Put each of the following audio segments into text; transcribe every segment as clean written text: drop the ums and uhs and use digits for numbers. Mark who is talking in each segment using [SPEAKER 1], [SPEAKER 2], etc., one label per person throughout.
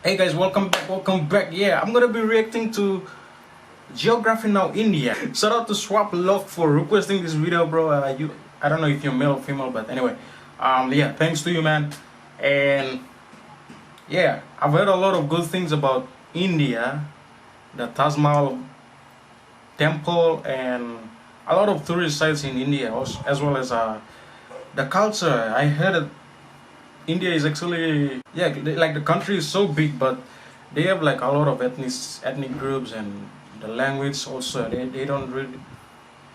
[SPEAKER 1] Hey guys, welcome back. Yeah, I'm gonna be reacting to Geography Now India. Shout out to Swap Love for requesting this video, bro. I don't know if you're male or female, but anyway, yeah, thanks to you, man. And yeah, I've heard a lot of good things about India, the Taj Mahal temple, and a lot of tourist sites in India, also, as well as the culture. I heard that India is actually, yeah, like the country is so big, but they have like a lot of ethnic groups, and the language also. They don't really,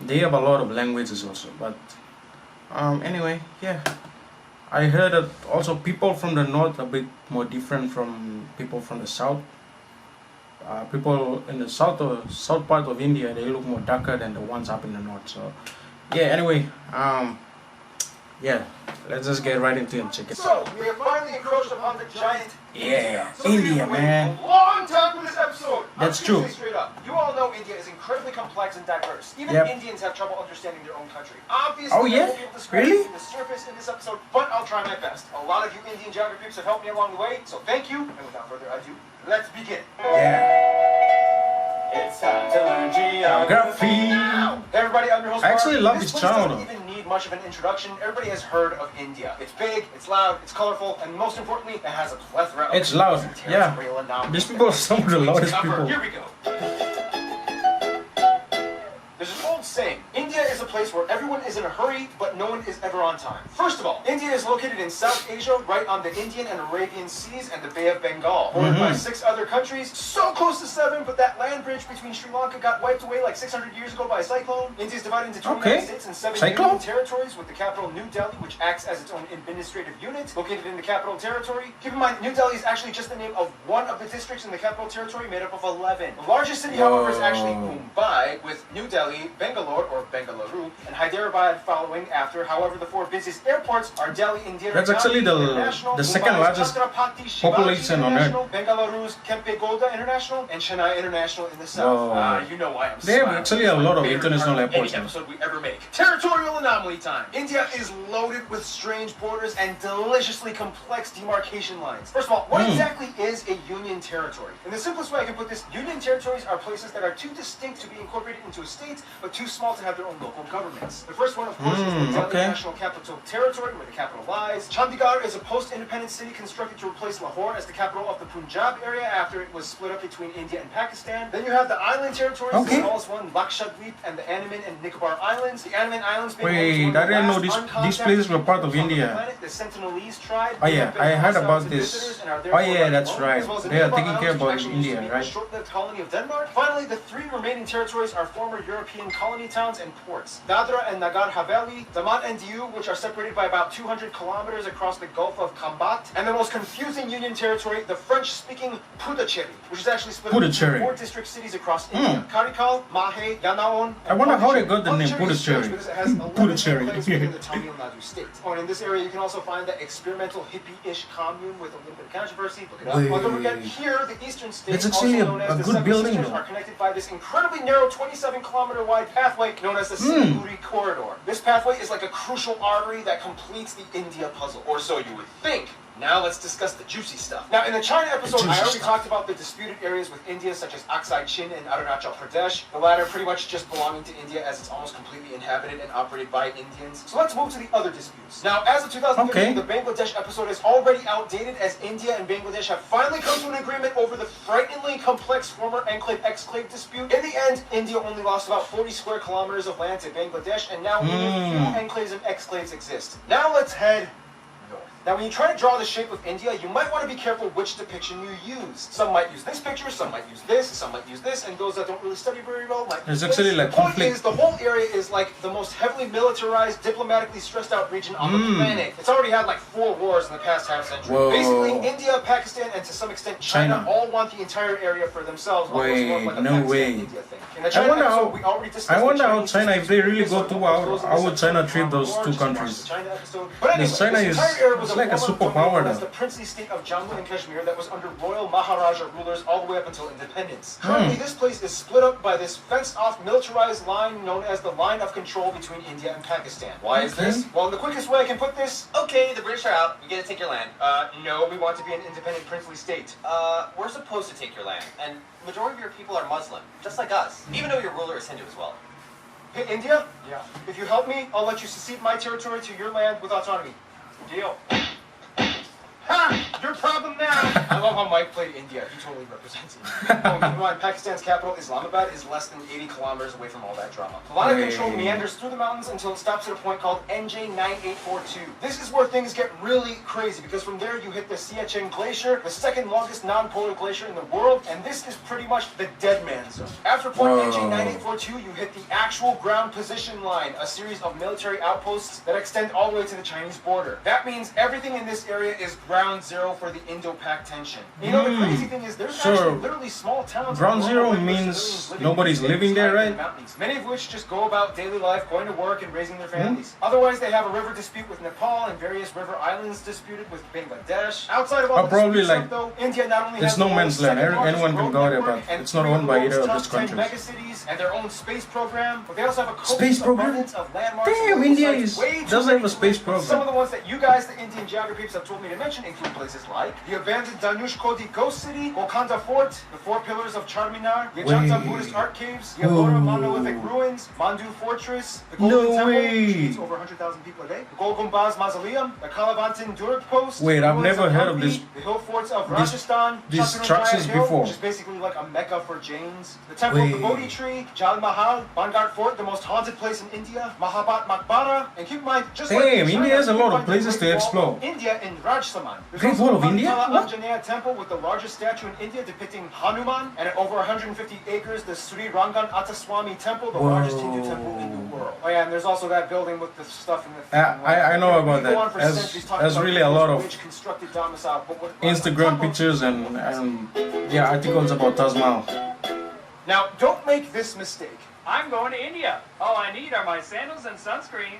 [SPEAKER 1] they have a lot of languages also. But anyway, yeah, I heard that also people from the north a bit more different from people from the south. People in the south part of India, they look more darker than the ones up in the north. So yeah, anyway, yeah, let's just get right into it. Check it.
[SPEAKER 2] So, we have finally encroached upon the giant
[SPEAKER 1] Yeah,
[SPEAKER 2] So
[SPEAKER 1] India,
[SPEAKER 2] we've been waiting
[SPEAKER 1] man.
[SPEAKER 2] a long time for this episode.
[SPEAKER 1] That's
[SPEAKER 2] I'm gonna
[SPEAKER 1] true.
[SPEAKER 2] say straight up. You all know India is incredibly complex and diverse. Even
[SPEAKER 1] Yep.
[SPEAKER 2] Indians have trouble understanding their own country. Obviously,
[SPEAKER 1] Oh,
[SPEAKER 2] I
[SPEAKER 1] yeah?
[SPEAKER 2] won't be able to scratch
[SPEAKER 1] Really?
[SPEAKER 2] the surface in this episode, but I'll try my best. A lot of you Indian geography peeps have helped me along the way, so thank you. And without further ado, let's begin.
[SPEAKER 1] Yeah.
[SPEAKER 2] It's time to learn geography. Now, everybody, I'm your host.
[SPEAKER 1] I actually
[SPEAKER 2] Mark.
[SPEAKER 1] love
[SPEAKER 2] this
[SPEAKER 1] this
[SPEAKER 2] place
[SPEAKER 1] channel,
[SPEAKER 2] doesn't even need much of an introduction. Everybody has heard of India. It's big, it's loud, it's colorful, and most importantly, it has a plethora of
[SPEAKER 1] It's loud, yeah.
[SPEAKER 2] territorial anomalies.
[SPEAKER 1] These people are some of the loudest people.
[SPEAKER 2] Here we go. There's an old saying, India is a place where everyone is in a hurry, but no one is ever on time. First of all, India is located in South Asia, right on the Indian and Arabian Seas and the Bay of Bengal, bordered by 6 other countries, so close to 7, but that land bridge between Sri Lanka got wiped away like 600 years ago by a cyclone. India is divided into 29
[SPEAKER 1] Okay.
[SPEAKER 2] states and 7
[SPEAKER 1] Cyclone?
[SPEAKER 2] union territories, with the capital New Delhi, which acts as its own administrative unit, located in the capital territory. Keep in mind, New Delhi is actually just the name of one of the districts in the capital territory, made up of 11. The largest city, however, is actually Mumbai, with New Delhi, Bangalore, or Bengaluru, and Hyderabad following after. However, the 4 busiest airports are Delhi Indira
[SPEAKER 1] That's actually
[SPEAKER 2] International,
[SPEAKER 1] the second
[SPEAKER 2] Mumbai's
[SPEAKER 1] largest
[SPEAKER 2] Chhatrapati Shivaji
[SPEAKER 1] population on Earth.
[SPEAKER 2] International, Bengaluru's Kempe Gowda International, and Chennai International in the south.
[SPEAKER 1] Whoa.
[SPEAKER 2] You know why I'm
[SPEAKER 1] They have
[SPEAKER 2] smiling.
[SPEAKER 1] actually a
[SPEAKER 2] It's my
[SPEAKER 1] lot of
[SPEAKER 2] favorite
[SPEAKER 1] international
[SPEAKER 2] part of
[SPEAKER 1] airports
[SPEAKER 2] any
[SPEAKER 1] now.
[SPEAKER 2] episode we ever make. Territorial anomaly time. India is loaded with strange borders and deliciously complex demarcation lines. First of all, what exactly is a union territory? In the simplest way I can put this, union territories are places that are too distinct to be incorporated into a state, but too small to have their own local governments. The first one, of course, is the Delhi
[SPEAKER 1] okay.
[SPEAKER 2] National Capital Territory, where the capital lies. Chandigarh is a post-independent city constructed to replace Lahore as the capital of the Punjab area after it was split up between India and Pakistan. Then you have the island territories,
[SPEAKER 1] Okay.
[SPEAKER 2] the smallest one, Lakshadweep, and the Andaman and Nicobar Islands. The Andaman Islands being
[SPEAKER 1] Wait,
[SPEAKER 2] one of the
[SPEAKER 1] I didn't know
[SPEAKER 2] last
[SPEAKER 1] these
[SPEAKER 2] uncontacted
[SPEAKER 1] places were part of
[SPEAKER 2] peoples on the
[SPEAKER 1] India.
[SPEAKER 2] planet. The Sentinelese tribe.
[SPEAKER 1] Oh, yeah,
[SPEAKER 2] have been
[SPEAKER 1] I heard
[SPEAKER 2] hostiles
[SPEAKER 1] about
[SPEAKER 2] to
[SPEAKER 1] this.
[SPEAKER 2] visitors and are
[SPEAKER 1] Oh,
[SPEAKER 2] therefore
[SPEAKER 1] yeah,
[SPEAKER 2] not
[SPEAKER 1] that's
[SPEAKER 2] alone,
[SPEAKER 1] right.
[SPEAKER 2] as well as the
[SPEAKER 1] They are
[SPEAKER 2] Nicobar
[SPEAKER 1] taking care
[SPEAKER 2] Islands, which
[SPEAKER 1] about
[SPEAKER 2] actually used to
[SPEAKER 1] India,
[SPEAKER 2] be a
[SPEAKER 1] right?
[SPEAKER 2] short-lived colony of Denmark. Finally, the 3 remaining territories are former European colony towns and ports. Dadra and Nagar Haveli, Daman and Diu, which are separated by about 200 kilometers across the Gulf of Kambat, and the most confusing union territory, the French-speaking Puducherry, which is actually split up into
[SPEAKER 1] Puducherry.
[SPEAKER 2] 4 district cities across India. Karikal, Mahe, Yanaon,
[SPEAKER 1] I wonder how they got the name
[SPEAKER 2] Puducherry is strange
[SPEAKER 1] Puducherry.
[SPEAKER 2] because it has 11
[SPEAKER 1] Puducherry.
[SPEAKER 2] enclaves within the Tamil Nadu state. Oh, and in this area, you can also find the experimental hippie-ish commune with a little bit of controversy. Look it up. Oh, don't forget, here, the eastern states,
[SPEAKER 1] That's actually
[SPEAKER 2] also known as
[SPEAKER 1] a
[SPEAKER 2] the
[SPEAKER 1] good
[SPEAKER 2] Seven
[SPEAKER 1] building,
[SPEAKER 2] Sisters,
[SPEAKER 1] though.
[SPEAKER 2] are connected by this incredibly narrow 27-kilometer wide pathway known as the Siliguri Corridor. This pathway is like a crucial artery that completes the India puzzle, or so you would think. Now let's discuss the juicy stuff. Now, in the China episode, I already talked about the disputed areas with India, such as Aksai Chin and Arunachal Pradesh. The latter pretty much just belonging to India, as it's almost completely inhabited and operated by Indians. So let's move to the other disputes. Now, as of 2015,
[SPEAKER 1] Okay.
[SPEAKER 2] the Bangladesh episode is already outdated, as India and Bangladesh have finally come to an agreement over the frighteningly complex former enclave-exclave dispute. In the end, India only lost about 40 square kilometers of land to Bangladesh, and now only a few enclaves and exclaves exist. Now let's head north. Now, when you try to draw the shape of India, you might want to be careful which depiction you use. Some might use this picture, some might use this, some might use this, and those that don't really study very well might
[SPEAKER 1] There's
[SPEAKER 2] use
[SPEAKER 1] actually,
[SPEAKER 2] this.
[SPEAKER 1] like,
[SPEAKER 2] The point
[SPEAKER 1] conflict.
[SPEAKER 2] is, the whole area is like the most heavily militarized, diplomatically stressed out region on the planet. It's already had like 4 wars in the past half century.
[SPEAKER 1] Whoa.
[SPEAKER 2] Basically, India, Pakistan, and to some extent China,
[SPEAKER 1] China.
[SPEAKER 2] all want the entire area for themselves. while
[SPEAKER 1] Wait,
[SPEAKER 2] it's more like a
[SPEAKER 1] no way.
[SPEAKER 2] Pakistan-India thing. In the China
[SPEAKER 1] wonder
[SPEAKER 2] episode,
[SPEAKER 1] how-
[SPEAKER 2] we already discussed
[SPEAKER 1] I wonder
[SPEAKER 2] the
[SPEAKER 1] how
[SPEAKER 2] Chinese
[SPEAKER 1] China, if they really
[SPEAKER 2] dispute,
[SPEAKER 1] go
[SPEAKER 2] so
[SPEAKER 1] to
[SPEAKER 2] no
[SPEAKER 1] how
[SPEAKER 2] closing
[SPEAKER 1] how
[SPEAKER 2] this
[SPEAKER 1] would
[SPEAKER 2] episode
[SPEAKER 1] China
[SPEAKER 2] on
[SPEAKER 1] treat
[SPEAKER 2] the
[SPEAKER 1] those
[SPEAKER 2] war,
[SPEAKER 1] 2
[SPEAKER 2] just watch
[SPEAKER 1] countries?
[SPEAKER 2] the China episode. But anyway,
[SPEAKER 1] Because China
[SPEAKER 2] this
[SPEAKER 1] is
[SPEAKER 2] entire area was the
[SPEAKER 1] like a
[SPEAKER 2] former
[SPEAKER 1] superpower
[SPEAKER 2] domain as
[SPEAKER 1] though.
[SPEAKER 2] the princely state of Jammu and Kashmir that was under royal Maharaja rulers all the way up until independence. Currently, this place is split up by this fenced-off militarized line known as the Line of Control between India and Pakistan. Why is this? Well, the quickest way I can put this, okay, the British are out, you get to take your land. No, we want to be an independent princely state.
[SPEAKER 3] We're supposed to take your land, and majority of your people are Muslim, just like us, even though your ruler is Hindu as well.
[SPEAKER 2] Hey, India? Yeah. If you help me, I'll let you secede my territory to your land with autonomy. Deal. Ha! Your problem now! I love how Mike played India. He totally represents it. Meanwhile, Pakistan's capital, Islamabad, is less than 80 kilometers away from all that drama. The line of control meanders through the mountains until it stops at a point called NJ9842. This is where things get really crazy, because from there you hit the Siachen Glacier, the second longest non-polar glacier in the world, and this is pretty much the dead man zone. After point NJ9842, you hit the actual ground position line, a series of military outposts that extend all the way to the Chinese border. That means everything in this area is ground zero for the Indo-Pak tension. You know, the crazy thing is there's actually literally small towns.
[SPEAKER 1] Ground zero means nobody's living there, right?
[SPEAKER 2] Many of which just go about daily life, going to work and raising their families. Otherwise, they have a river dispute with Nepal and various river islands disputed with Bangladesh. Outside of all the
[SPEAKER 1] probably
[SPEAKER 2] dispute
[SPEAKER 1] like
[SPEAKER 2] stuff, though, India not only
[SPEAKER 1] there's
[SPEAKER 2] has
[SPEAKER 1] no
[SPEAKER 2] the
[SPEAKER 1] man's
[SPEAKER 2] world's
[SPEAKER 1] land.
[SPEAKER 2] second largest
[SPEAKER 1] Anyone can
[SPEAKER 2] road
[SPEAKER 1] go there,
[SPEAKER 2] network
[SPEAKER 1] but
[SPEAKER 2] and
[SPEAKER 1] it's not
[SPEAKER 2] three
[SPEAKER 1] owned by
[SPEAKER 2] of the
[SPEAKER 1] either of
[SPEAKER 2] world's
[SPEAKER 1] these
[SPEAKER 2] top 10
[SPEAKER 1] countries.
[SPEAKER 2] megacities and their own space program, but they also have a
[SPEAKER 1] Space
[SPEAKER 2] copious
[SPEAKER 1] program?
[SPEAKER 2] abundance of landmarks.
[SPEAKER 1] Damn,
[SPEAKER 2] and
[SPEAKER 1] India
[SPEAKER 2] sites way too
[SPEAKER 1] does
[SPEAKER 2] many
[SPEAKER 1] have a
[SPEAKER 2] to
[SPEAKER 1] space
[SPEAKER 2] list. Some of
[SPEAKER 1] program.
[SPEAKER 2] the ones that you guys, the Indian geographers, have told me to mention include places like the abandoned Danush Kodi Ghost City, Golconda Fort, the Four Pillars of Charminar, the Ajanta
[SPEAKER 1] Wait.
[SPEAKER 2] Buddhist Art Caves, the Ellora Monolithic Ruins, Mandu Fortress, the Golden
[SPEAKER 1] No
[SPEAKER 2] Temple,
[SPEAKER 1] way.
[SPEAKER 2] which feeds over 100,000 people a day, the Gol Gumbaz Mausoleum, the Kalavantin Durg Post,
[SPEAKER 1] Wait,
[SPEAKER 2] the
[SPEAKER 1] I've
[SPEAKER 2] ruins
[SPEAKER 1] never heard of
[SPEAKER 2] Hampi,
[SPEAKER 1] this-
[SPEAKER 2] the hill forts of
[SPEAKER 1] this-
[SPEAKER 2] Rajasthan,
[SPEAKER 1] these
[SPEAKER 2] Chaturangaya
[SPEAKER 1] structures
[SPEAKER 2] Hill,
[SPEAKER 1] before.
[SPEAKER 2] which is basically like a mecca for Jains, the Temple of the
[SPEAKER 1] Wait.
[SPEAKER 2] Bodhi Tree, Jal Mahal, Bangar Fort, the most haunted place in India, Mahabat Maqbara, and keep in mind, just like
[SPEAKER 1] Damn,
[SPEAKER 2] in China,
[SPEAKER 1] India has a
[SPEAKER 2] you
[SPEAKER 1] lot of
[SPEAKER 2] find the
[SPEAKER 1] places
[SPEAKER 2] Great
[SPEAKER 1] to
[SPEAKER 2] Wall
[SPEAKER 1] explore.
[SPEAKER 2] of India in Rajsaman. There's
[SPEAKER 1] Great
[SPEAKER 2] also
[SPEAKER 1] Wall of
[SPEAKER 2] the
[SPEAKER 1] India?
[SPEAKER 2] Mantala
[SPEAKER 1] What?
[SPEAKER 2] Anjaneya Temple with the largest statue in India depicting Hanuman, and at over 150 acres, the Sri Rangan Attaswamy Temple, the largest Hindu temple in the world. Oh yeah, and there's also that building with the stuff in the.
[SPEAKER 1] I know about
[SPEAKER 2] We go on
[SPEAKER 1] that.
[SPEAKER 2] for
[SPEAKER 1] There's
[SPEAKER 2] centuries talking
[SPEAKER 1] there's
[SPEAKER 2] about
[SPEAKER 1] really a lot of
[SPEAKER 2] India's constructed domicile, but what- on
[SPEAKER 1] Instagram
[SPEAKER 2] top of-
[SPEAKER 1] pictures and yeah, articles about Taj Mahal.
[SPEAKER 2] Now, don't make this mistake.
[SPEAKER 4] I'm going to India. All I need are my sandals and sunscreen.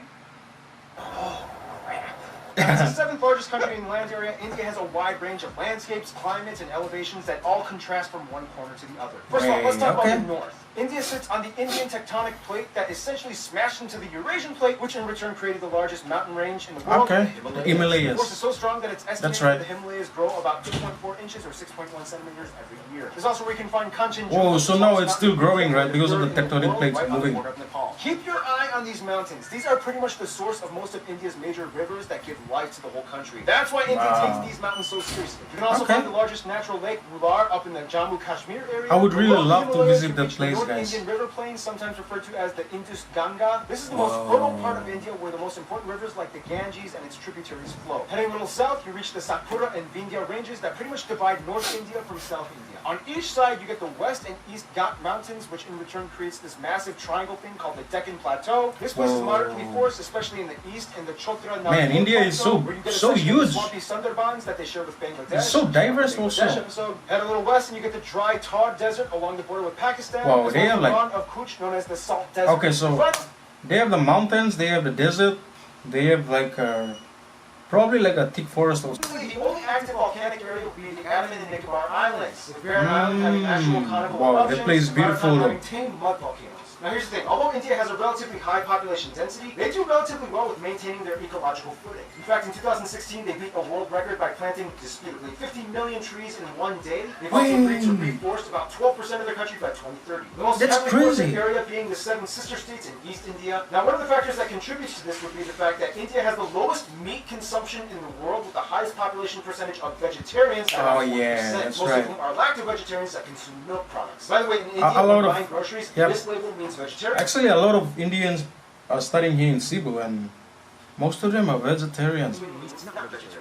[SPEAKER 2] As the seventh largest country in land area, India has a wide range of landscapes, climates, and elevations that all contrast from one corner to the other. First of all, let's talk
[SPEAKER 1] Okay.
[SPEAKER 2] about the north. India sits on the Indian tectonic plate that essentially smashed into the Eurasian plate, which in return created the largest mountain range in the world,
[SPEAKER 1] Okay.
[SPEAKER 2] the
[SPEAKER 1] Himalayas.
[SPEAKER 2] The force is so strong that it's estimated
[SPEAKER 1] That's right.
[SPEAKER 2] that the Himalayas grow about 2.4 inches or 6.1 centimeters every year. There's also where you can find Kanchenjunga.
[SPEAKER 1] Whoa, so
[SPEAKER 2] the
[SPEAKER 1] now
[SPEAKER 2] tallest
[SPEAKER 1] it's still
[SPEAKER 2] mountain
[SPEAKER 1] growing, right, because of the
[SPEAKER 2] in the
[SPEAKER 1] tectonic
[SPEAKER 2] world,
[SPEAKER 1] plates
[SPEAKER 2] right on the
[SPEAKER 1] moving.
[SPEAKER 2] border of Nepal. Keep your eye on these mountains. These are pretty much the source of most of India's major rivers that give life to the whole country. That's why India
[SPEAKER 1] Wow.
[SPEAKER 2] takes these mountains so seriously. You can also
[SPEAKER 1] Okay.
[SPEAKER 2] find the largest natural lake, Ular, up in the Jammu Kashmir area.
[SPEAKER 1] I would really
[SPEAKER 2] Below the
[SPEAKER 1] love to
[SPEAKER 2] Himalayas,
[SPEAKER 1] visit
[SPEAKER 2] you
[SPEAKER 1] that
[SPEAKER 2] reach the
[SPEAKER 1] place,
[SPEAKER 2] North
[SPEAKER 1] guys.
[SPEAKER 2] Indian River Plain, sometimes referred to as the Indus Ganga. This is the most fertile part of India where the most important rivers like the Ganges and its tributaries flow. Heading a little south, you reach the Satpura and Vindhya ranges that pretty much divide North India from South India. On each side, you get the West and East Ghat Mountains, which in return creates this massive triangle thing called the Deccan Plateau. This place is moderately forest, especially in the east in the Chotra
[SPEAKER 1] Man, India is
[SPEAKER 2] Plateau,
[SPEAKER 1] so-
[SPEAKER 2] where you get a
[SPEAKER 1] so
[SPEAKER 2] section of the
[SPEAKER 1] huge.
[SPEAKER 2] swampy Sundarbans that they share with Bangladesh.
[SPEAKER 1] It's so diverse
[SPEAKER 2] Bangladesh
[SPEAKER 1] also.
[SPEAKER 2] episode. Head a little west and you get the dry tar desert along the border with Pakistan.
[SPEAKER 1] Wow,
[SPEAKER 2] as
[SPEAKER 1] they
[SPEAKER 2] well as
[SPEAKER 1] have
[SPEAKER 2] the
[SPEAKER 1] like-
[SPEAKER 2] Ran of Kutch, known as the Salt Desert.
[SPEAKER 1] Okay, so
[SPEAKER 2] But
[SPEAKER 1] they have the mountains, they have the desert, they have like probably like a thick forest also.
[SPEAKER 2] the only active volcanic area would be the Andaman and Nicobar Islands, with Barren Island having actual conical
[SPEAKER 1] Wow, that
[SPEAKER 2] eruptions,
[SPEAKER 1] place is
[SPEAKER 2] and Maritime
[SPEAKER 1] beautiful,
[SPEAKER 2] having tame mud volcanoes. Now here's the thing, although India has a relatively high population density, they do relatively well with maintaining their ecological footing. In fact, in 2016, they beat a world record by planting, disputably, 50 million trees in one day. They've also agreed to reforest about 12% of their country by 2030. The most
[SPEAKER 1] That's
[SPEAKER 2] heavily
[SPEAKER 1] crazy.
[SPEAKER 2] forested area being the seven sister states in East India. Now, one of the factors that contributes to this would be the fact that India has the lowest meat consumption in the world with the highest population percentage of vegetarians. at
[SPEAKER 1] Oh,
[SPEAKER 2] about 40%.
[SPEAKER 1] yeah, that's
[SPEAKER 2] Most
[SPEAKER 1] right.
[SPEAKER 2] of whom are lacto-vegetarians that consume milk products. By the way, in India,
[SPEAKER 1] a lot
[SPEAKER 2] when
[SPEAKER 1] of-
[SPEAKER 2] buying groceries,
[SPEAKER 1] yep.
[SPEAKER 2] this label means vegetarian.
[SPEAKER 1] Actually, a lot of Indians are studying here in Cebu, and most of them are vegetarians.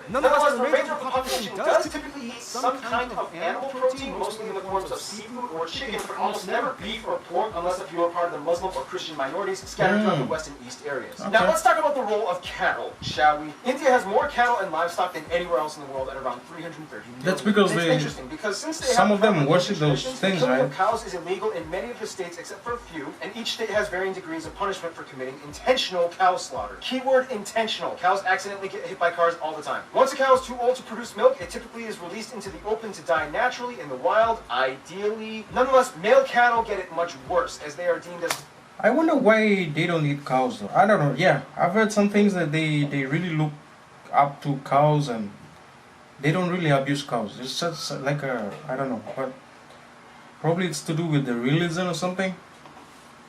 [SPEAKER 2] Nonetheless, the range of the population does typically eat some some kind of animal protein, mostly in the forms of seafood or chicken, but almost never beef or pork unless if you are part of the Muslim or Christian minorities scattered throughout the west and east areas.
[SPEAKER 1] Okay.
[SPEAKER 2] Now let's talk about the role of cattle, shall we? India has more cattle and livestock than anywhere else in the world at around 330 million.
[SPEAKER 1] That's because
[SPEAKER 2] it's
[SPEAKER 1] they-
[SPEAKER 2] interesting because since they
[SPEAKER 1] some
[SPEAKER 2] have
[SPEAKER 1] of them
[SPEAKER 2] proper
[SPEAKER 1] worship those
[SPEAKER 2] traditions,
[SPEAKER 1] things,
[SPEAKER 2] the killing
[SPEAKER 1] right?
[SPEAKER 2] of cows is illegal in many of the states except for a few, and each state has varying degrees of punishment for committing intentional cow slaughter. Keyword intentional. Cows accidentally get hit by cars all the time. Once a cow is too old to produce milk, it typically is released into the open to die naturally in the wild, ideally. Nonetheless, male cattle get it much worse as they are deemed as
[SPEAKER 1] I wonder why they don't eat cows though. I don't know. Yeah, I've heard some things that they really look up to cows and they don't really abuse cows. It's just like a, I don't know, but probably it's to do with the religion or something.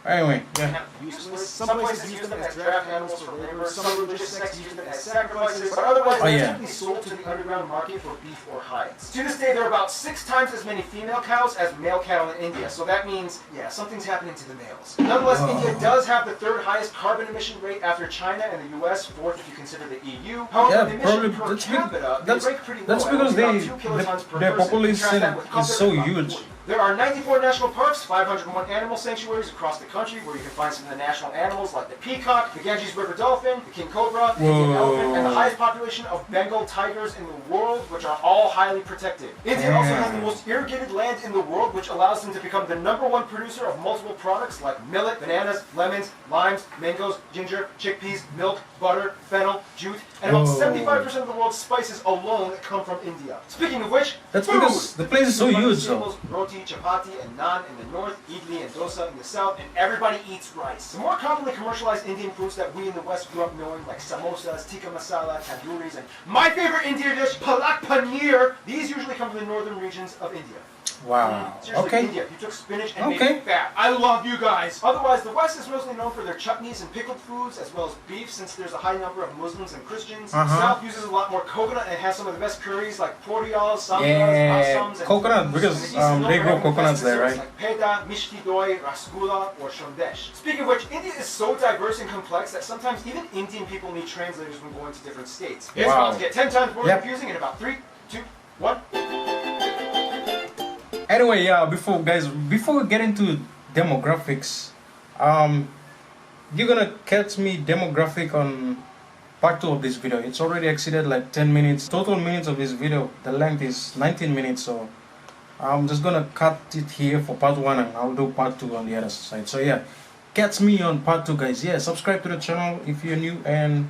[SPEAKER 1] Anyway, yeah.
[SPEAKER 2] useless. Some places use them as draft animals for labor. Some religious sects use them as sacrifices. But otherwise,
[SPEAKER 1] Oh,
[SPEAKER 2] they're
[SPEAKER 1] yeah.
[SPEAKER 2] typically sold to the underground market for beef or hides. To this day, there are about 6 times as many female cows as male cattle in India. So that means, yeah, something's happening to the males. Nonetheless,
[SPEAKER 1] Wow.
[SPEAKER 2] India does have the 3rd highest carbon emission rate after China and the US, 4th if you consider the EU. However,
[SPEAKER 1] Yeah,
[SPEAKER 2] the emission
[SPEAKER 1] probably
[SPEAKER 2] per
[SPEAKER 1] that's
[SPEAKER 2] capita,
[SPEAKER 1] that's
[SPEAKER 2] they rank pretty low.
[SPEAKER 1] that's
[SPEAKER 2] at
[SPEAKER 1] because
[SPEAKER 2] only about
[SPEAKER 1] they
[SPEAKER 2] 2 kilotons per
[SPEAKER 1] their
[SPEAKER 2] person.
[SPEAKER 1] population
[SPEAKER 2] Contrast that with
[SPEAKER 1] is
[SPEAKER 2] Qatar
[SPEAKER 1] so
[SPEAKER 2] at about
[SPEAKER 1] huge.
[SPEAKER 2] 40. There are 94 national parks, 501 animal sanctuaries across the country where you can find some of the national animals like the peacock, the Ganges River dolphin, the king cobra, the Indian
[SPEAKER 1] Whoa.
[SPEAKER 2] elephant, and the highest population of Bengal tigers in the world, which are all highly protected. India also has the most irrigated land in the world, which allows them to become the #1 producer of multiple products like millet, bananas, lemons, limes, mangoes, ginger, chickpeas, milk, butter, fennel, jute, and about
[SPEAKER 1] Whoa.
[SPEAKER 2] 75% of the world's spices alone come from India. Speaking of which,
[SPEAKER 1] That's
[SPEAKER 2] food!
[SPEAKER 1] because the place is so huge though.
[SPEAKER 2] Staples, roti, chapati, and naan in the north, idli and dosa in the south, and everybody eats rice. The more commonly commercialized Indian foods that we in the West grew up knowing, like samosas, tikka masala, tandoori's, and my favorite Indian dish, palak paneer, these usually come from the northern regions of India.
[SPEAKER 1] Wow.
[SPEAKER 2] Seriously,
[SPEAKER 1] Okay.
[SPEAKER 2] India, you took spinach and made
[SPEAKER 1] Okay.
[SPEAKER 2] it fat. I love you guys. Otherwise, the West is mostly known for their chutneys and pickled foods, as well as beef, since there's a high number of Muslims and Christians. The South uses a lot more coconut and has some of the best curries like poriyals, sambaras,
[SPEAKER 1] Yeah,
[SPEAKER 2] assams, and
[SPEAKER 1] coconut, because,
[SPEAKER 2] And the East is known
[SPEAKER 1] they
[SPEAKER 2] for
[SPEAKER 1] grow
[SPEAKER 2] having
[SPEAKER 1] coconuts
[SPEAKER 2] classic
[SPEAKER 1] there,
[SPEAKER 2] desserts Like peda, mishti doi, rasgulla, or shondesh. Speaking of which, India is so diverse and complex that sometimes even Indian people need translators when going to different states. It's
[SPEAKER 1] Wow.
[SPEAKER 2] about to get 10 times more
[SPEAKER 1] Yep.
[SPEAKER 2] confusing in about 3, 2, 1.
[SPEAKER 1] Anyway, yeah, before we get into demographics, you're gonna catch me demographic on part 2 of this video. It's already exceeded like 10 minutes. Total minutes of this video, the length is 19 minutes, so I'm just gonna cut it here for part 1 and I'll do part 2 on the other side. So yeah, catch me on part 2, guys. Yeah, subscribe to the channel if you're new and